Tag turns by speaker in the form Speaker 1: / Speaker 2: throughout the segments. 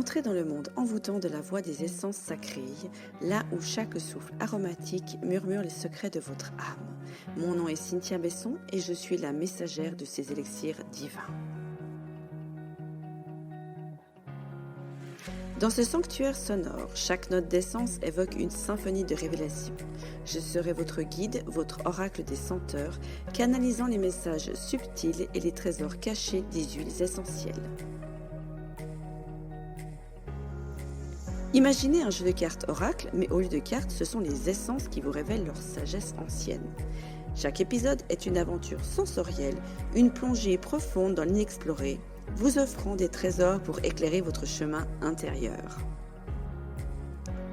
Speaker 1: Entrez dans le monde envoûtant de la voix des essences sacrées, là où chaque souffle aromatique murmure les secrets de votre âme. Mon nom est Cynthia Besson et je suis la messagère de ces élixirs divins. Dans ce sanctuaire sonore, chaque note d'essence évoque une symphonie de révélation. Je serai votre guide, votre oracle des senteurs, canalisant les messages subtils et les trésors cachés des huiles essentielles. Imaginez un jeu de cartes oracle, mais au lieu de cartes, ce sont les essences qui vous révèlent leur sagesse ancienne. Chaque épisode est une aventure sensorielle, une plongée profonde dans l'inexploré, vous offrant des trésors pour éclairer votre chemin intérieur.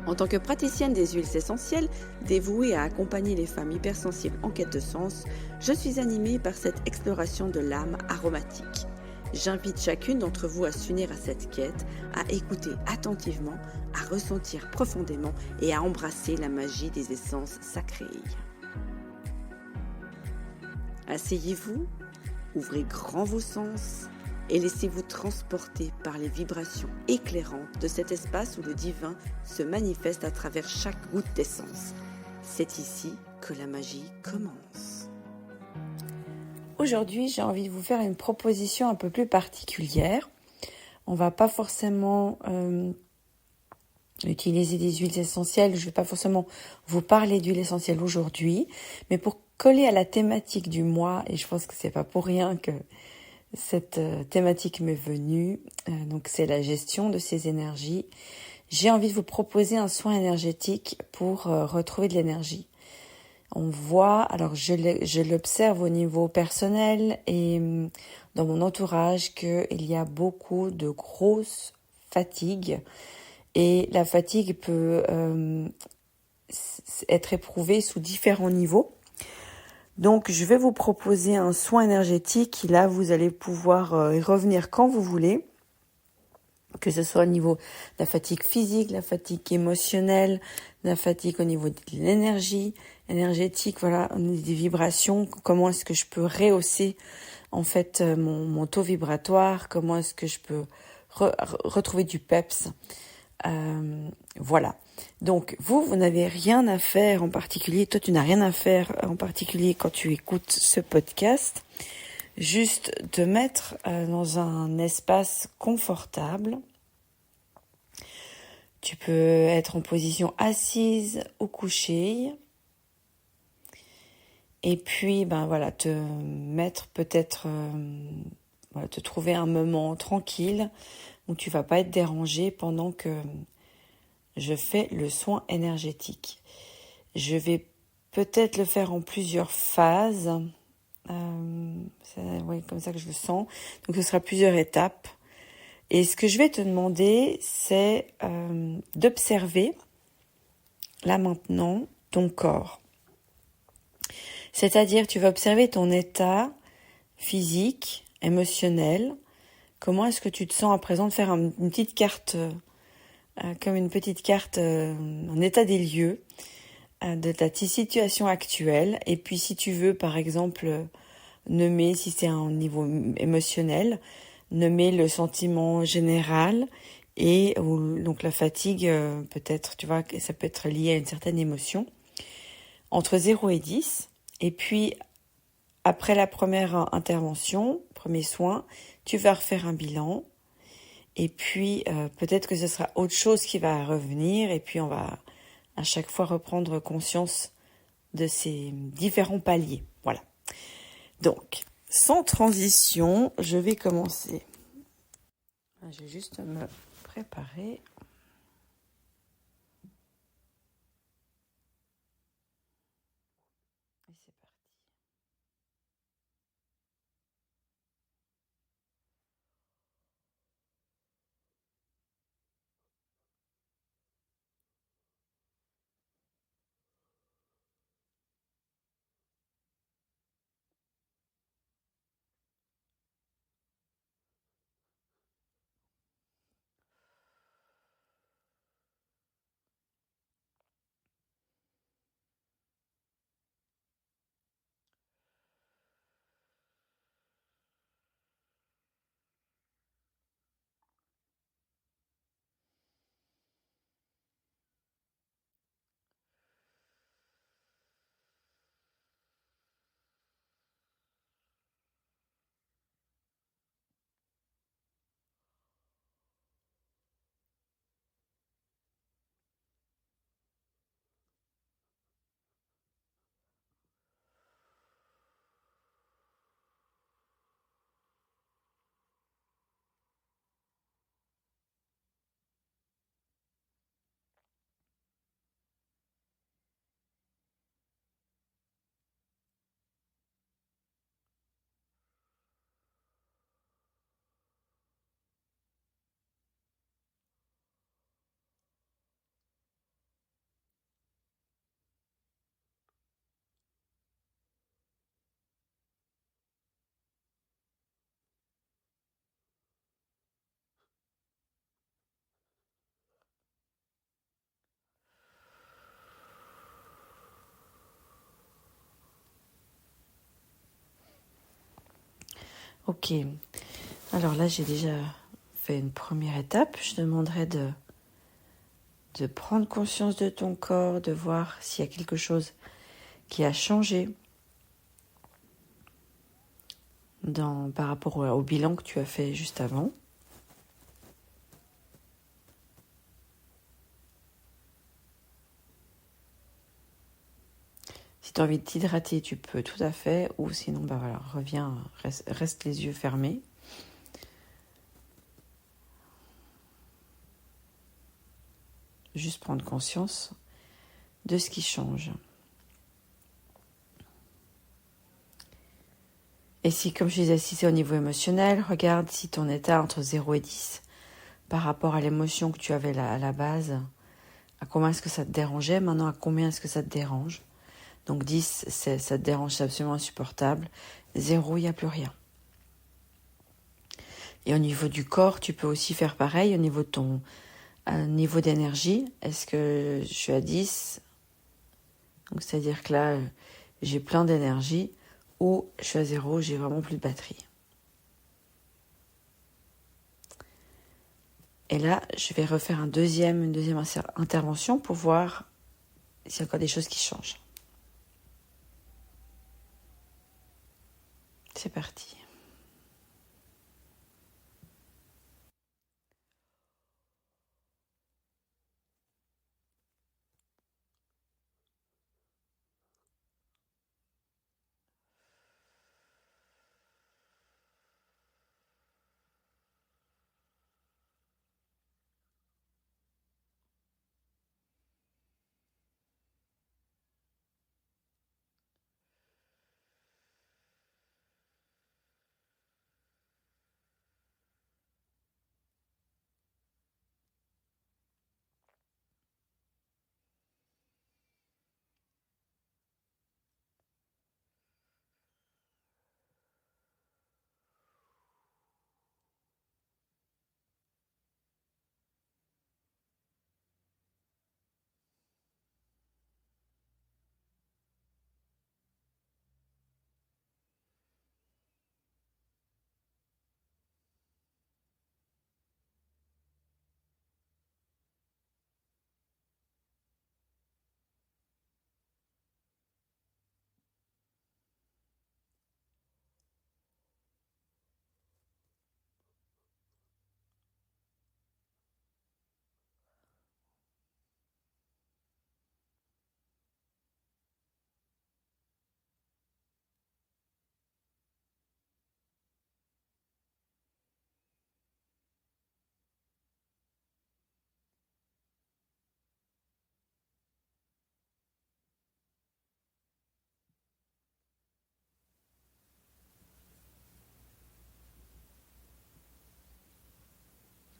Speaker 1: En tant que praticienne des huiles essentielles, dévouée à accompagner les femmes hypersensibles en quête de sens, je suis animée par cette exploration de l'âme aromatique. J'invite chacune d'entre vous à s'unir à cette quête, à écouter attentivement, à ressentir profondément et à embrasser la magie des essences sacrées. Asseyez-vous, ouvrez grand vos sens et laissez-vous transporter par les vibrations éclairantes de cet espace où le divin se manifeste à travers chaque goutte d'essence. C'est ici que la magie commence. Aujourd'hui, j'ai envie de vous faire une proposition un peu plus particulière. On va pas forcément utiliser des huiles essentielles. Je vais pas forcément vous parler d'huiles essentielles aujourd'hui, mais pour coller à la thématique du mois, et je pense que c'est pas pour rien que cette thématique m'est venue, donc c'est la gestion de ces énergies. J'ai envie de vous proposer un soin énergétique pour retrouver de l'énergie. On voit, alors je l'observe au niveau personnel et dans mon entourage qu'il y a beaucoup de grosses fatigues et la fatigue peut être éprouvée sous différents niveaux. Donc je vais vous proposer un soin énergétique. Là, vous allez pouvoir y revenir quand vous voulez, que ce soit au niveau de la fatigue physique, la fatigue émotionnelle, la fatigue au niveau de l'énergie énergétique, voilà, des vibrations. Comment est-ce que je peux rehausser en fait mon taux vibratoire? Comment est-ce que je peux retrouver du peps? Voilà. Donc vous n'avez rien à faire en particulier. Toi, tu n'as rien à faire en particulier quand tu écoutes ce podcast. Juste te mettre dans un espace confortable. Tu peux être en position assise ou couchée. Et puis, te mettre peut-être, te trouver un moment tranquille où tu vas pas être dérangé pendant que je fais le soin énergétique. Je vais peut-être le faire en plusieurs phases. C'est comme ça que je le sens. Donc ce sera plusieurs étapes. Et ce que je vais te demander, c'est d'observer, là maintenant, ton corps. C'est-à-dire, tu vas observer ton état physique, émotionnel. Comment est-ce que tu te sens à présent de faire une petite carte, comme une petite carte, en état des lieux de ta situation actuelle. Et puis, si tu veux, par exemple, nommer, si c'est un niveau émotionnel, nommer le sentiment général et donc la fatigue, peut-être, tu vois, ça peut être lié à une certaine émotion. Entre 0 et 10. Et puis, après la première intervention, premier soin, tu vas refaire un bilan. Et puis, peut-être que ce sera autre chose qui va revenir. Et puis, on va à chaque fois reprendre conscience de ces différents paliers. Voilà. Donc, sans transition, je vais commencer. Je vais juste me préparer. Et c'est parti. Ok. Alors là, j'ai déjà fait une première étape. Je te demanderai de prendre conscience de ton corps, de voir s'il y a quelque chose qui a changé par rapport au bilan que tu as fait juste avant. Si tu as envie de t'hydrater, tu peux tout à fait, ou sinon, reviens, reste les yeux fermés. Juste prendre conscience de ce qui change. Et si, comme je disais, si c'est au niveau émotionnel, regarde si ton état entre 0 et 10, par rapport à l'émotion que tu avais à la base, à combien est-ce que ça te dérangeait, maintenant à combien est-ce que ça te dérange. Donc 10, ça te dérange, c'est absolument insupportable. 0, il n'y a plus rien. Et au niveau du corps, tu peux aussi faire pareil, au niveau de ton niveau d'énergie. Est-ce que je suis à 10 ? Donc c'est-à-dire que là, j'ai plein d'énergie, ou je suis à 0, j'ai vraiment plus de batterie. Et là, je vais refaire une deuxième intervention pour voir s'il y a encore des choses qui changent. C'est parti.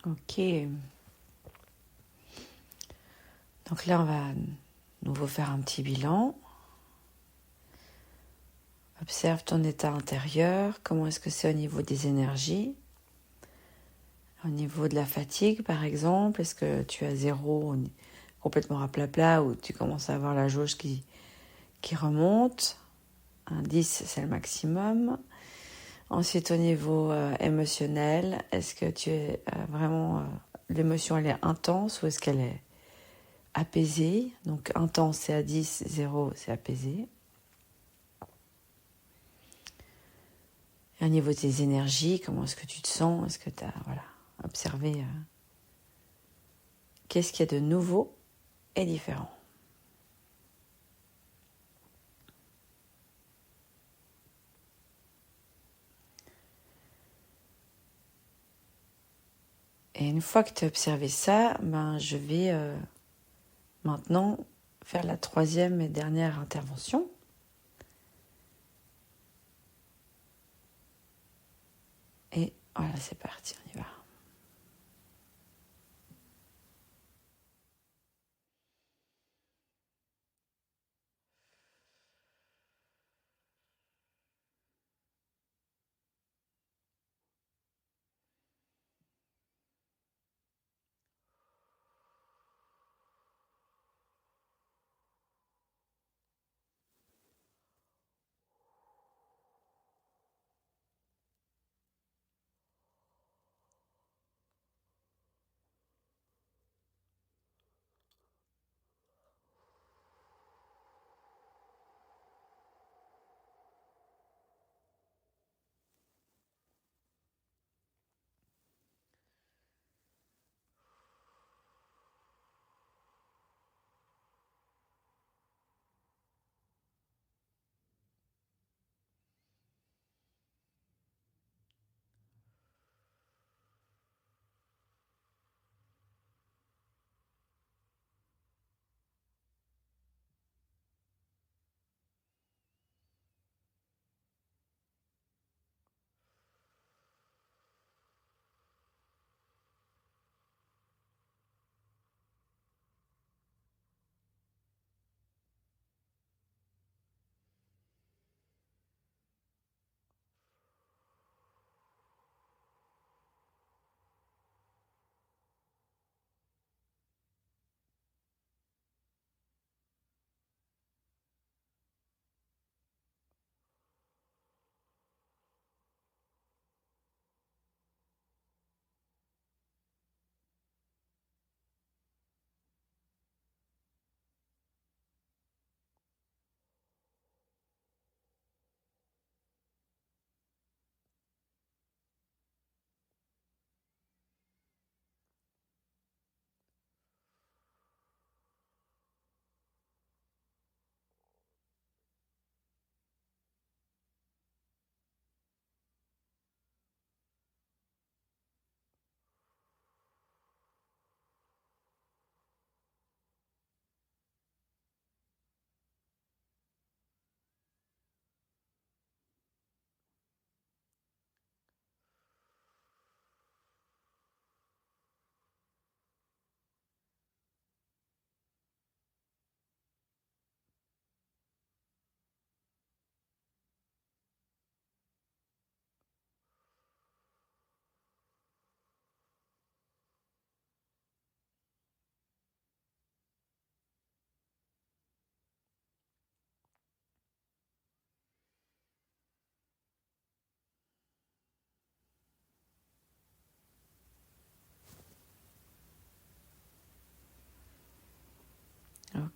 Speaker 1: Ok. Donc là, on va de nouveau faire un petit bilan. Observe ton état intérieur. Comment est-ce que c'est au niveau des énergies ? Au niveau de la fatigue, par exemple, est-ce que tu as 0, complètement raplapla, ou tu commences à avoir la jauge qui remonte ? Un 10, c'est le maximum. Ensuite, au niveau émotionnel, est-ce que tu es vraiment... l'émotion, elle est intense ou est-ce qu'elle est apaisée ? Donc, intense, c'est à 10, 0, c'est apaisé. Et au niveau de tes énergies, comment est-ce que tu te sens ? Est-ce que tu as observé qu'est-ce qu'il y a de nouveau et différent ? Et une fois que tu as observé ça, je vais maintenant faire la troisième et dernière intervention. Et voilà, c'est parti, on y va.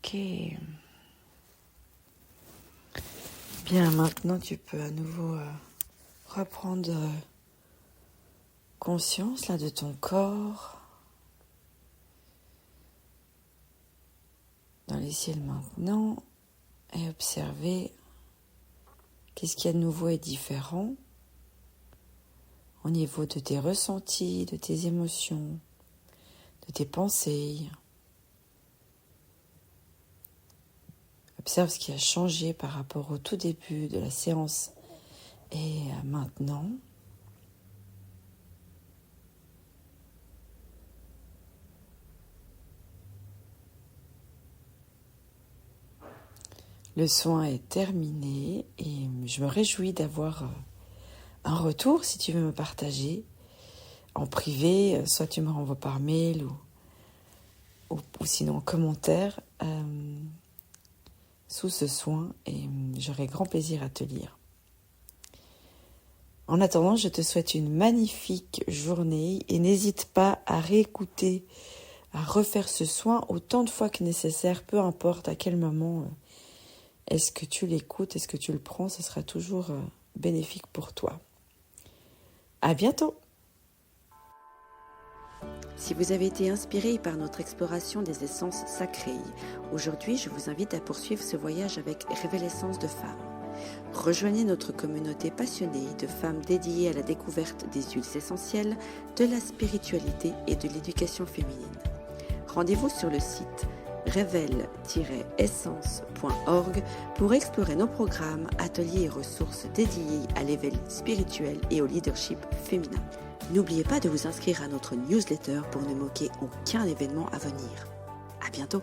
Speaker 1: Ok. Bien, maintenant tu peux à nouveau reprendre conscience là de ton corps. Dans les ciels maintenant. Et observer qu'est-ce qu'il y a de nouveau et différent au niveau de tes ressentis, de tes émotions, de tes pensées. Observe ce qui a changé par rapport au tout début de la séance et maintenant. Le soin est terminé et je me réjouis d'avoir un retour si tu veux me partager en privé, soit tu me renvoies par mail ou sinon en commentaire sous ce soin et j'aurai grand plaisir à te lire. En attendant, je te souhaite une magnifique journée et n'hésite pas à réécouter, à refaire ce soin autant de fois que nécessaire, peu importe à quel moment est-ce que tu l'écoutes, est-ce que tu le prends, ce sera toujours bénéfique pour toi. À bientôt!
Speaker 2: Si vous avez été inspiré par notre exploration des essences sacrées, aujourd'hui je vous invite à poursuivre ce voyage avec Révélessence de femmes. Rejoignez notre communauté passionnée de femmes dédiées à la découverte des huiles essentielles, de la spiritualité et de l'éducation féminine. Rendez-vous sur le site révèle-essence.org pour explorer nos programmes, ateliers et ressources dédiés à l'éveil spirituel et au leadership féminin. N'oubliez pas de vous inscrire à notre newsletter pour ne manquer aucun événement à venir. À bientôt!